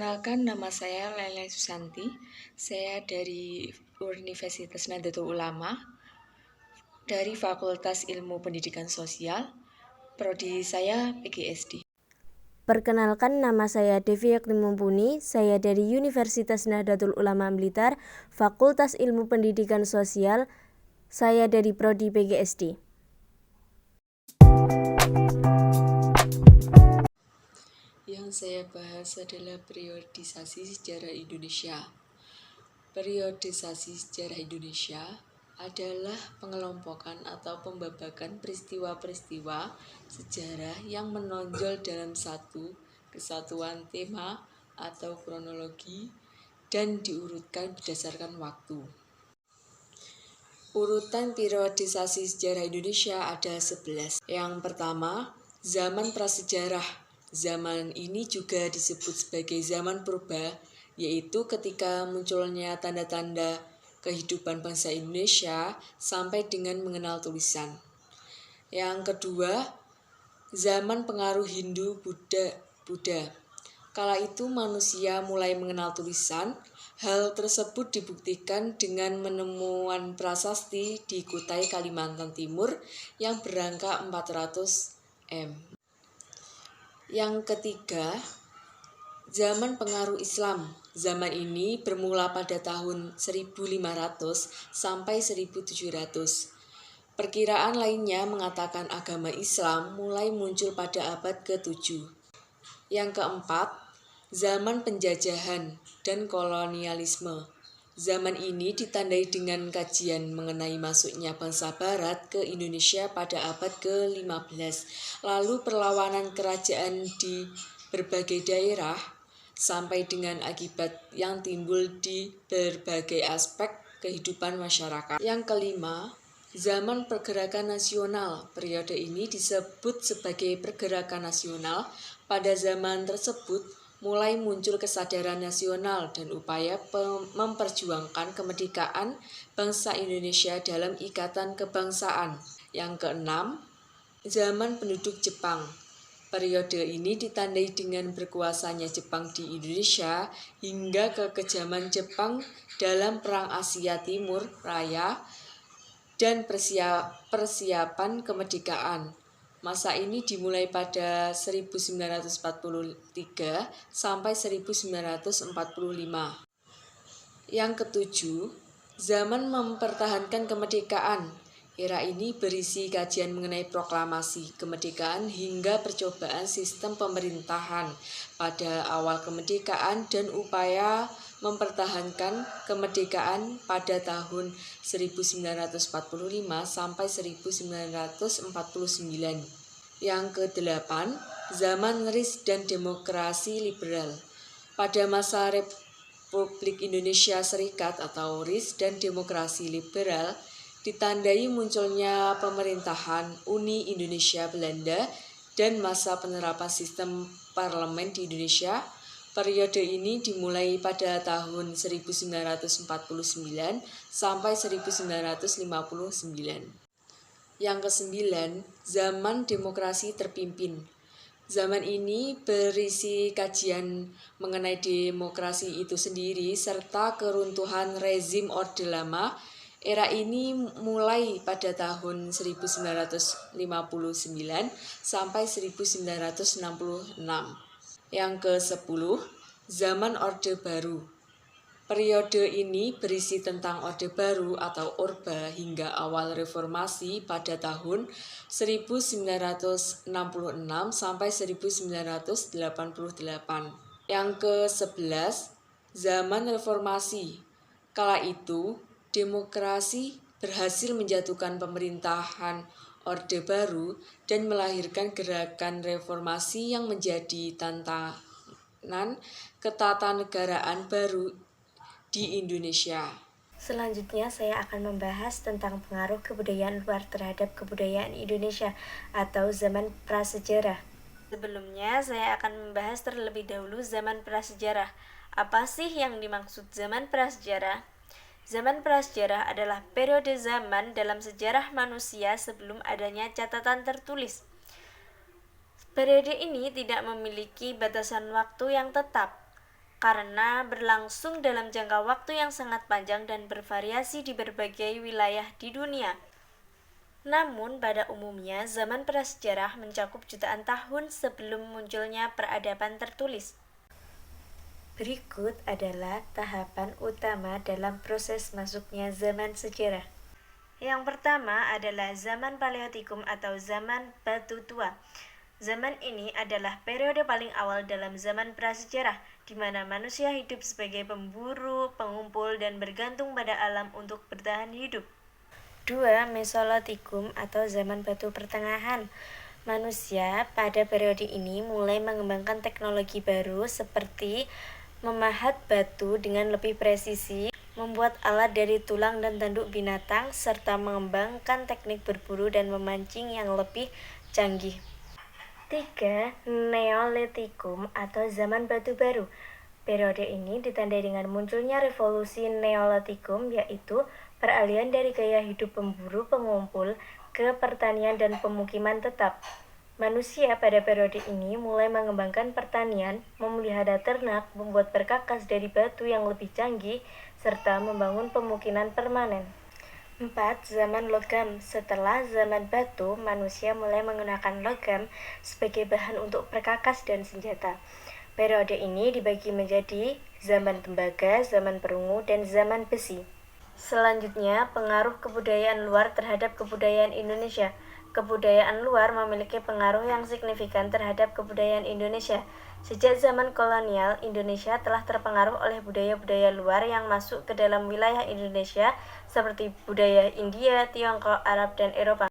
Perkenalkan, nama saya Lele Susanti. Saya dari Universitas Nahdlatul Ulama, dari Fakultas Ilmu Pendidikan Sosial. Prodi saya PGSD. Perkenalkan, nama saya Devi Yakti Mumpuni. Saya dari Universitas Nahdlatul Ulama Blitar, Fakultas Ilmu Pendidikan Sosial. Saya dari Prodi PGSD. Yang saya bahas adalah periodisasi sejarah Indonesia. Periodisasi sejarah Indonesia adalah pengelompokan atau pembabakan peristiwa-peristiwa sejarah yang menonjol dalam satu kesatuan tema atau kronologi dan diurutkan berdasarkan waktu. Urutan periodisasi sejarah Indonesia ada 11. Yang pertama, zaman prasejarah. Zaman ini juga disebut sebagai zaman purba, yaitu ketika munculnya tanda-tanda kehidupan bangsa Indonesia sampai dengan mengenal tulisan. Yang kedua, zaman pengaruh Hindu-Buddha. Kala itu manusia mulai mengenal tulisan. Hal tersebut dibuktikan dengan penemuan prasasti di Kutai, Kalimantan Timur yang berangka 400 m. Yang ketiga, zaman pengaruh Islam. Zaman ini bermula pada tahun 1500 sampai 1700. Perkiraan lainnya mengatakan agama Islam mulai muncul pada abad ke-7. Yang keempat, zaman penjajahan dan kolonialisme. Zaman ini ditandai dengan kajian mengenai masuknya bangsa Barat ke Indonesia pada abad ke-15, lalu perlawanan kerajaan di berbagai daerah, sampai dengan akibat yang timbul di berbagai aspek kehidupan masyarakat. Yang kelima, zaman pergerakan nasional. Periode ini disebut sebagai pergerakan nasional. Pada zaman tersebut, mulai muncul kesadaran nasional dan upaya memperjuangkan kemerdekaan bangsa Indonesia dalam ikatan kebangsaan. Yang keenam, zaman penduduk Jepang. Periode ini ditandai dengan berkuasanya Jepang di Indonesia hingga kekejaman Jepang dalam Perang Asia Timur Raya dan persiapan kemerdekaan. Masa ini dimulai pada 1943 sampai 1945. Yang ketujuh, zaman mempertahankan kemerdekaan. Era ini berisi kajian mengenai proklamasi kemerdekaan hingga percobaan sistem pemerintahan pada awal kemerdekaan dan upaya mempertahankan kemerdekaan pada tahun 1945 sampai 1949. Yang kedelapan, zaman RIS dan demokrasi liberal. Pada masa Republik Indonesia Serikat atau RIS dan demokrasi liberal ditandai munculnya pemerintahan Uni Indonesia Belanda dan masa penerapan sistem parlemen di Indonesia. Periode ini dimulai pada tahun 1949 sampai 1959. Yang kesembilan, zaman demokrasi terpimpin. Zaman ini berisi kajian mengenai demokrasi itu sendiri serta keruntuhan rezim Orde Lama. Era ini mulai pada tahun 1959 sampai 1966. Yang ke-10, zaman Orde Baru. Periode ini berisi tentang Orde Baru atau Orba hingga awal reformasi pada tahun 1966 sampai 1988. Yang ke-11, zaman reformasi. Kala itu, demokrasi berhasil menjatuhkan pemerintahan Orde Baru dan melahirkan gerakan reformasi yang menjadi tantangan ketatanegaraan baru di Indonesia. Selanjutnya saya akan membahas tentang pengaruh kebudayaan luar terhadap kebudayaan Indonesia atau zaman prasejarah. Sebelumnya saya akan membahas terlebih dahulu zaman prasejarah. Apa sih yang dimaksud zaman prasejarah? Zaman prasejarah adalah periode zaman dalam sejarah manusia sebelum adanya catatan tertulis. Periode ini tidak memiliki batasan waktu yang tetap. karena berlangsung dalam jangka waktu yang sangat panjang dan bervariasi di berbagai wilayah di dunia. Namun, pada umumnya, zaman prasejarah mencakup jutaan tahun sebelum munculnya peradaban tertulis. Berikut adalah tahapan utama dalam proses masuknya zaman sejarah. Yang pertama adalah zaman Paleotikum atau zaman batu tua. Zaman ini adalah periode paling awal dalam zaman prasejarah, di mana manusia hidup sebagai pemburu, pengumpul, dan bergantung pada alam untuk bertahan hidup. 2. Mesolitikum atau zaman batu pertengahan. Manusia pada periode ini mulai mengembangkan teknologi baru seperti memahat batu dengan lebih presisi, membuat alat dari tulang dan tanduk binatang, serta mengembangkan teknik berburu dan memancing yang lebih canggih. 3. Neolitikum atau zaman batu baru. Periode ini ditandai dengan munculnya revolusi Neolitikum, yaitu peralihan dari gaya hidup pemburu pengumpul ke pertanian dan pemukiman tetap. Manusia pada periode ini mulai mengembangkan pertanian, memelihara ternak, membuat perkakas dari batu yang lebih canggih, serta membangun pemukiman permanen. 4. Zaman logam. Setelah zaman batu, manusia mulai menggunakan logam sebagai bahan untuk perkakas dan senjata. Periode ini dibagi menjadi zaman tembaga, zaman perunggu, dan zaman besi. Selanjutnya, pengaruh kebudayaan luar terhadap kebudayaan Indonesia. Kebudayaan luar memiliki pengaruh yang signifikan terhadap kebudayaan Indonesia. Sejak zaman kolonial, Indonesia telah terpengaruh oleh budaya-budaya luar yang masuk ke dalam wilayah Indonesia seperti budaya India, Tiongkok, Arab, dan Eropa.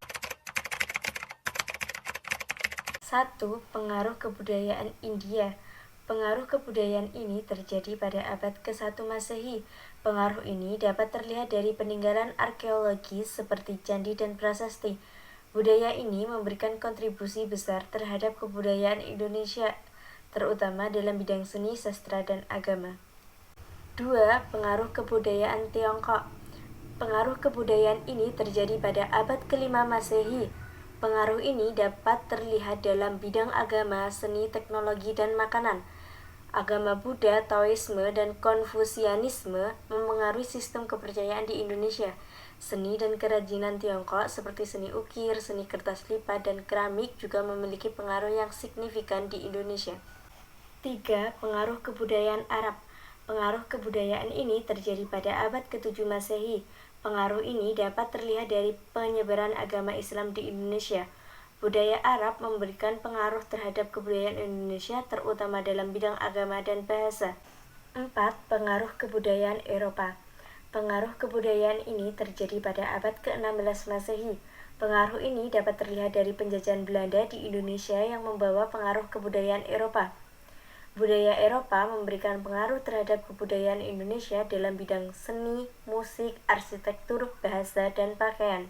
1. Pengaruh kebudayaan India. Pengaruh kebudayaan ini terjadi pada abad ke-1 Masehi. Pengaruh ini dapat terlihat dari peninggalan arkeologis seperti candi dan prasasti. Budaya ini memberikan kontribusi besar terhadap kebudayaan Indonesia, terutama dalam bidang seni, sastra, dan agama. 2. Pengaruh kebudayaan Tiongkok. Pengaruh kebudayaan ini terjadi pada abad ke-5 Masehi. Pengaruh ini dapat terlihat dalam bidang agama, seni, teknologi, dan makanan. Agama Buddha, Taoisme, dan Konfusianisme memengaruhi sistem kepercayaan di Indonesia. Seni dan kerajinan Tiongkok seperti seni ukir, seni kertas lipat, dan keramik juga memiliki pengaruh yang signifikan di Indonesia. 3. Pengaruh kebudayaan Arab. Pengaruh kebudayaan ini terjadi pada abad ke-7 Masehi. Pengaruh ini dapat terlihat dari penyebaran agama Islam di Indonesia. Budaya Arab memberikan pengaruh terhadap kebudayaan Indonesia, terutama dalam bidang agama dan bahasa. 4. Pengaruh kebudayaan Eropa. Pengaruh kebudayaan ini terjadi pada abad ke-16 Masehi. Pengaruh ini dapat terlihat dari penjajahan Belanda di Indonesia yang membawa pengaruh kebudayaan Eropa. Budaya Eropa memberikan pengaruh terhadap kebudayaan Indonesia dalam bidang seni, musik, arsitektur, bahasa, dan pakaian.